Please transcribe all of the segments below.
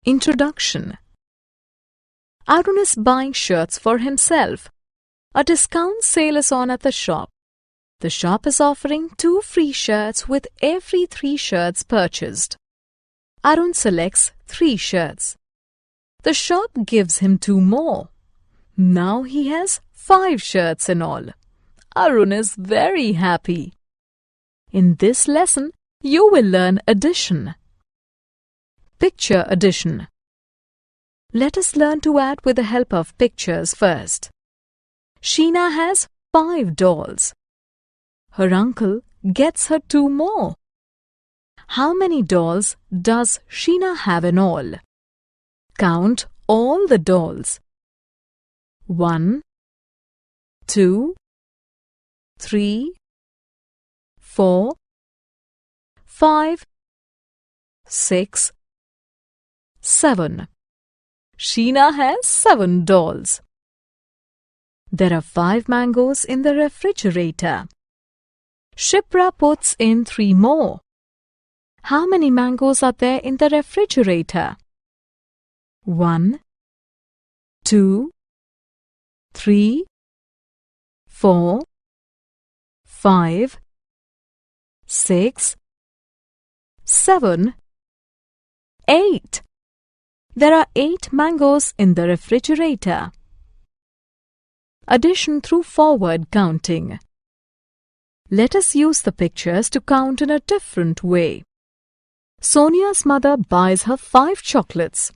Introduction. Arun is buying shirts for himself. A discount sale is on at the shop. The shop is offering 2 free shirts with every 3 shirts purchased. Arun selects 3 shirts. The shop gives him 2 more. Now he has 5 shirts in all. Arun is very happy. In this lesson, you will learn addition. Picture addition. Let us learn to add with the help of pictures first. Sheena has 5 dolls. Her uncle gets her 2 more. How many dolls does Sheena have in all? Count all the dolls. 1, 2, 3, 4, 5, 6, 7. Sheena has 7 dolls. There are 5 mangoes in the refrigerator. Shipra puts in 3 more. How many mangoes are there in the refrigerator? 1, 2, 3, 4, 5, 6, 7, 8. There are 8 mangoes in the refrigerator. Addition through forward counting. Let us use the pictures to count in a different way. Sonia's mother buys her 5 chocolates.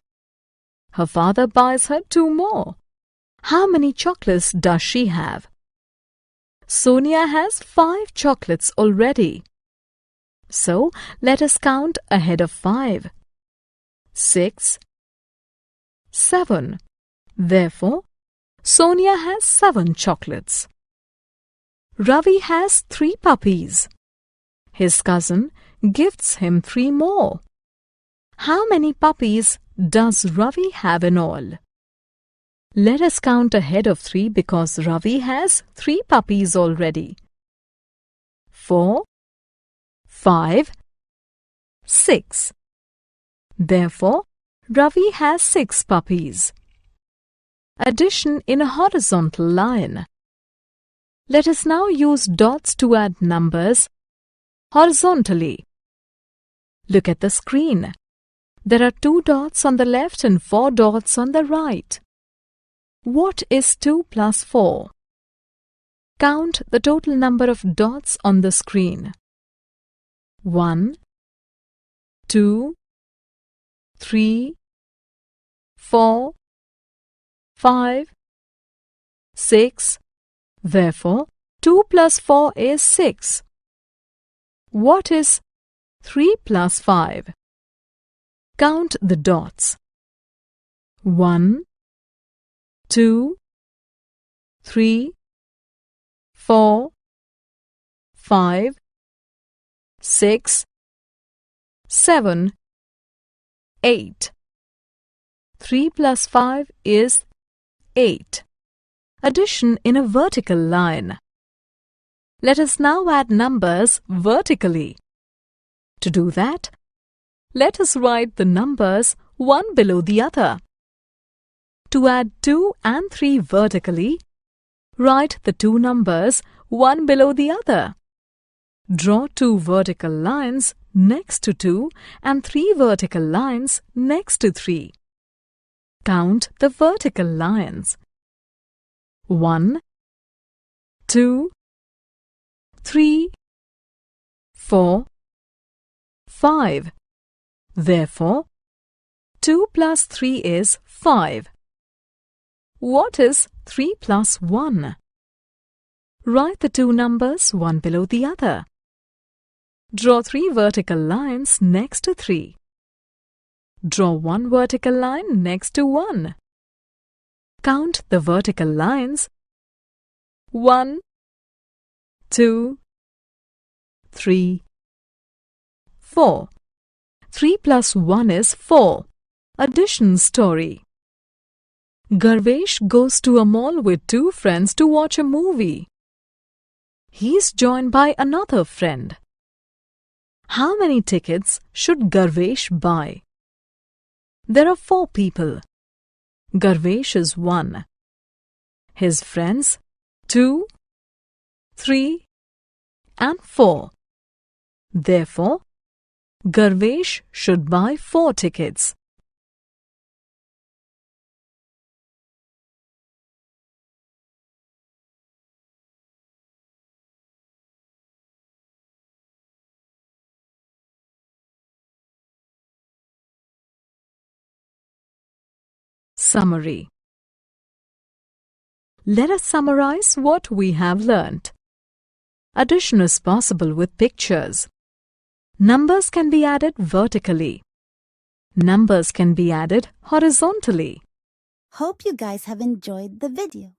Her father buys her 2 more. How many chocolates does she have? Sonia has 5 chocolates already. So, let us count ahead of 5. 6, 7. Therefore, Sonia has 7 chocolates. Ravi has 3 puppies. His cousin gifts him 3 more. How many puppies does Ravi have in all? Let us count ahead of 3 because Ravi has 3 puppies already. 4, 5, 6. Therefore, Ravi has 6 puppies. Addition in a horizontal line. Let us now use dots to add numbers horizontally. Look at the screen. There are 2 dots on the left and 4 dots on the right. What is 2 plus 4? Count the total number of dots on the screen. 1, 2, 3, 4, 5, 6. Therefore, 2 plus 4 is 6. What is 3 plus 5? Count the dots. 1, 2, 3, 4, 5, 6, 7, 8. 3 plus 5 is 8. Addition in a vertical line. Let us now add numbers vertically. To do that, let us write the numbers one below the other. To add 2 and 3 vertically, write the 2 numbers one below the other. Draw 2 vertical lines next to 2 and 3 vertical lines next to 3. Count the vertical lines. 1, 2, 3, 4, 5. Therefore, 2 plus 3 is 5. What is 3 plus 1? Write the 2 numbers one below the other. Draw 3 vertical lines next to 3. Draw 1 vertical line next to 1. Count the vertical lines. 1, 2, 3, 4. 3 plus 1 is 4. Addition story. Garvesh goes to a mall with 2 friends to watch a movie. He is joined by another friend. How many tickets should Garvesh buy? There are 4 people. Garvesh is 1. His friends 2, 3 and 4. Therefore, Garvesh should buy 4 tickets. Summary. Let us summarize what we have learnt. Addition is possible with pictures. Numbers can be added vertically. Numbers can be added horizontally. Hope you guys have enjoyed the video.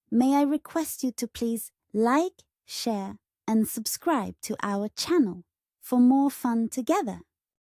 May I request you to please like, share, and subscribe to our channel for more fun together.